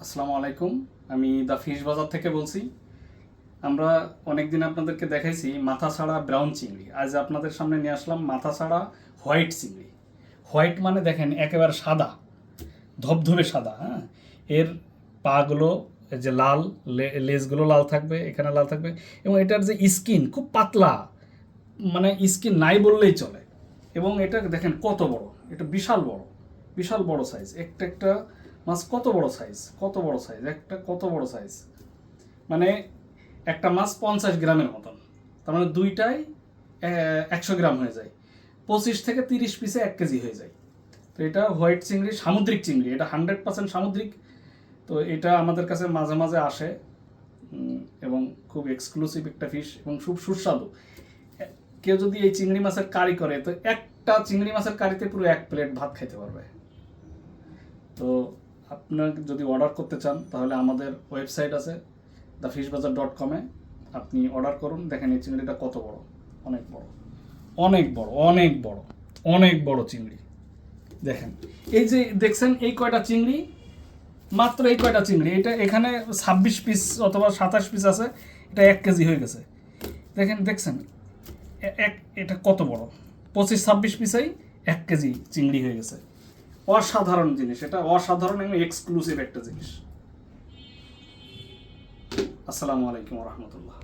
আসসালামু আলাইকুম। আমি দ্য ফিশ বাজার থেকে বলছি। আমরা অনেকদিন আপনাদেরকে দেখাইছি মাথা ছাড়া ব্রাউন চিংড়ি। আজ আপনাদের সামনে নিয়ে আসলাম মাথা ছাড়া হোয়াইট চিংড়ি। হোয়াইট মানে দেখেন একেবারে সাদা, ধবধবে সাদা। হ্যাঁ, এর পাগুলো এই যে লাল, লেজগুলো লাল থাকবে, এখানে লাল থাকবে, এবং এটার যে স্কিন খুব পাতলা, মানে স্কিন নাই বললেই চলে। এবং এটা দেখেন কত বড়, এটা বিশাল বড়, বিশাল বড় সাইজ। একটা একটা মাছ কত বড় সাইজ, কত বড় সাইজ, একটা কত বড় সাইজ, মানে একটা মাছ 50 গ্রামের মতন। তার মানে দুইটাই 100 গ্রাম হয়ে যায়। 25 থেকে 30 পিসে 1 কেজি হয়ে যায়। তো এটা হোয়াইট চিংড়ি, সামুদ্রিক চিংড়ি, এটা 100% সামুদ্রিক। তো এটা আমাদের কাছে মাঝে মাঝে আসে, এবং খুব এক্সক্লুসিভ একটা ফিশ এবং খুব সুস্বাদু। কেউ যদি এই চিংড়ি মাছের কারি করে, তো একটা চিংড়ি মাছের কারিতে পুরো 1 প্লেট ভাত খেতে পারবে। তো আপনার যদি অর্ডার করতে চান তাহলে আমাদের ওয়েবসাইট আছে thefishbazaar.com-এ, আপনি অর্ডার করুন। দেখেন এই চিংড়িটা কত বড়, অনেক বড়, অনেক বড়, অনেক বড়, অনেক বড় চিংড়ি। দেখেন এই যে দেখছেন এই কয়টা চিংড়ি, মাত্র এই কয়টা চিংড়ি, এটা এখানে 26 পিস অথবা 27 পিস আছে, এটা 1 কেজি হয়ে গেছে। দেখেন দেখছেন এটা কত বড়, 25-26 পিসেই 1 কেজি চিংড়ি হয়ে গেছে। অসাধারণ জিনিস, এটা অসাধারণ এবং এক্সক্লুসিভ একটা জিনিস। আসসালামু আলাইকুম রহমতুল্লাহ।